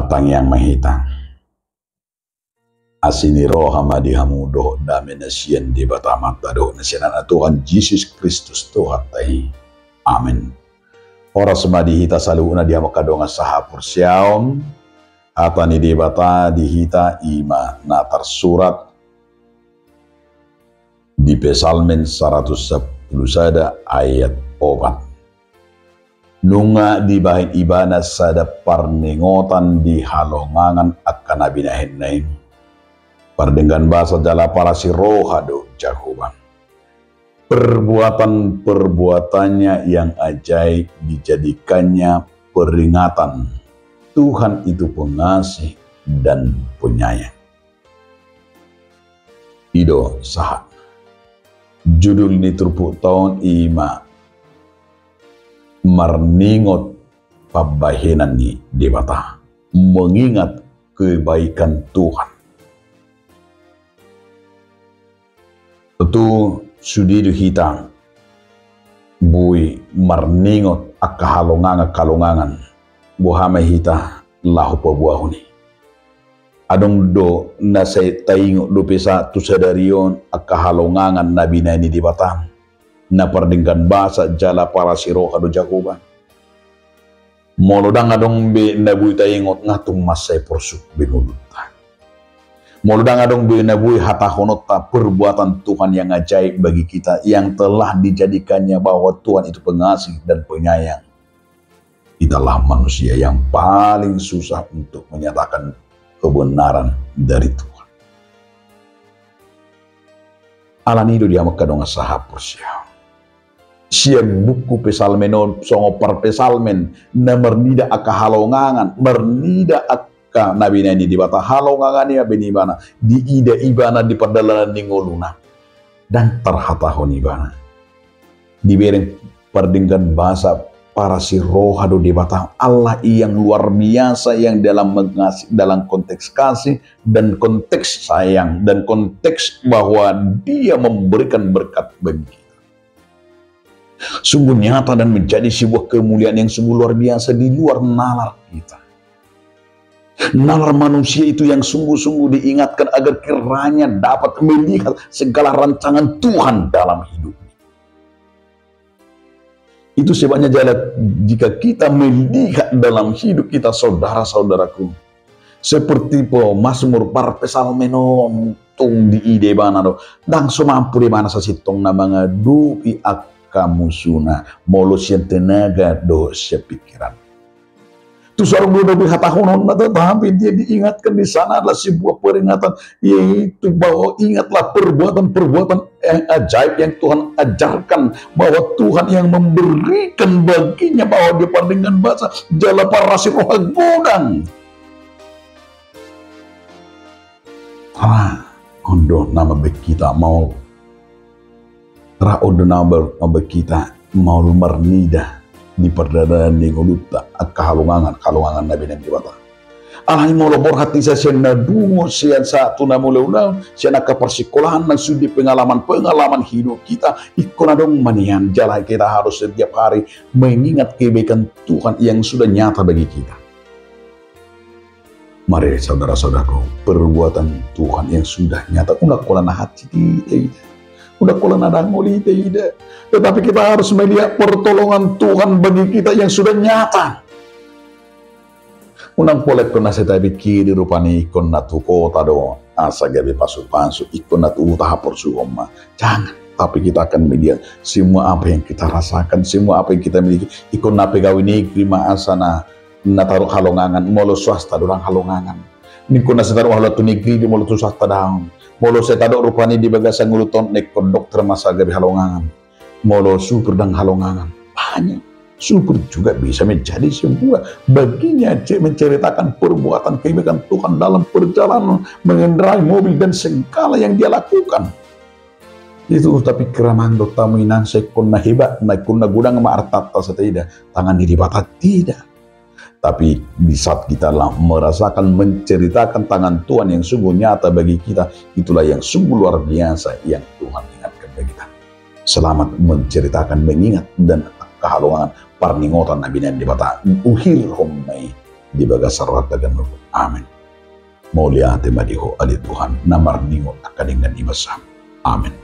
Matang yang mahitang. Asini roha madi hamudo dame nasien di batamata do nasianan Tuhan Yesus Kristus Tuhan tahi. Amin. Ora semadi hita saluna dia makadonga saha pursiaon atani di bata di hita ima natar surat di Pesalmen 110 sada ayat 4. Nunga di bahin ibana sada parningotan di halongangan akan nabinahin naim. Pardenggan bahasa jala para si rohado jahuban. Perbuatan-perbuatannya yang ajaib dijadikannya peringatan. Tuhan itu pengasih dan penyayang. Ido sahat. Judul ini terpuk tahun ima. Marningot pabahenan ni debata. Mengingat kebaikan Tuhan. Tentu sudidu hitang. Bui marningot akahalongangan buhame hita lahu pabuahu ni. Adong do nasay taingo do pesa tu sadarion akahalongangan nabina ni debata. Na pardinggan basa jala para siroha do jakuban. Molodang adong be nabui tayingot ngatung masay porsuk binuluta. Molodang adong be nabui hatahonota perbuatan Tuhan yang ajaib bagi kita yang telah dijadikannya bahwa Tuhan itu pengasih dan penyayang. Itulah manusia yang paling susah untuk menyatakan kebenaran dari Tuhan. Alanido dia makadong sahapur siya. Siya buku pesalmenon songo par pesalmen na mernida aka halongangan mernida aka nabina ni di bata halongangan ya benibana di ida ibana di perdalanan ningoluna dan terhatahon ibana dibereng perdingkan bahasa para si rohado di bata Allah yang luar biasa yang dalam mengasih dalam konteks kasih dan konteks sayang dan konteks bahwa dia memberikan berkat bagi kita. Sungguh nyata dan menjadi sebuah kemuliaan yang sungguh luar biasa di luar nalar kita. Nalar manusia itu yang sungguh-sungguh diingatkan agar kiranya dapat melihat segala rancangan Tuhan dalam hidupnya. Itu sebabnya jika kita melihat dalam hidup kita saudara-saudaraku. Seperti Mazmur par pesalmenon tung di ide bana do. Dang sumampu di mana sasitong na mga du'i kamu suna molos yang tenaga dosa pikiran. Tu seorang budak berhatahonon tetapi dia diingatkan di sana adalah sebuah peringatan yaitu bahwa ingatlah perbuatan-perbuatan yang ajaib yang Tuhan ajarkan bahwa Tuhan yang memberikan baginya bahwa dia dengan bahasa jala para roha godang. Ondo nama kita mau Ra'od nabal kita mau mernida di perdadaan di nguluta kalungangan nabi nabi bata. Alai mau lebor hati saya sian nadungo sian satu namulaulau sian persikolahan dan sudi pengalaman hidup kita ikon adong manian jalan kita harus setiap hari mengingat kebaikan Tuhan yang sudah nyata bagi kita. Mari saudara-saudaraku perbuatan Tuhan yang sudah nyata udah kolana hati tidak. Udah kola nadang muli tidak. Tetapi kita harus melihat pertolongan Tuhan bagi kita yang sudah nyata. Unang polek kena saya pikir rupani ikon natu kota do asa gabi pasu ikon natu utaha porsuoma. Jangan. Tapi kita akan melihat semua apa yang kita rasakan, semua apa yang kita miliki. Ikon na pegawi negeri maasana nataruh halongangan, molo swasta dorang halongangan. Nikon na setaruh halatu negeri di molo swasta daun. Molo saya tadok rupani di bagasang nguluton nekon dokter masa gabi halongangan. Molo super dan halongangan. Banyak. Super juga bisa menjadi sebuah baginya menceritakan perbuatan kebaikan Tuhan dalam perjalanan mengendarai mobil dan segala yang dia lakukan. Itu tapi keramando tamuinan sekon na hebat naikun na gudang maartata setida tangan diri bata tidak. Tapi di saat kita merasakan menceritakan tangan Tuhan yang sungguh nyata bagi kita, itulah yang sungguh luar biasa yang Tuhan ingatkan bagi kita. Selamat menceritakan, mengingat dan kehalongan parningotan nabi di bata uhir homai di baga sarwata ganun. Amin. Mulia ate madiho ali Tuhan namar ningo akaningan ibasam. Amin.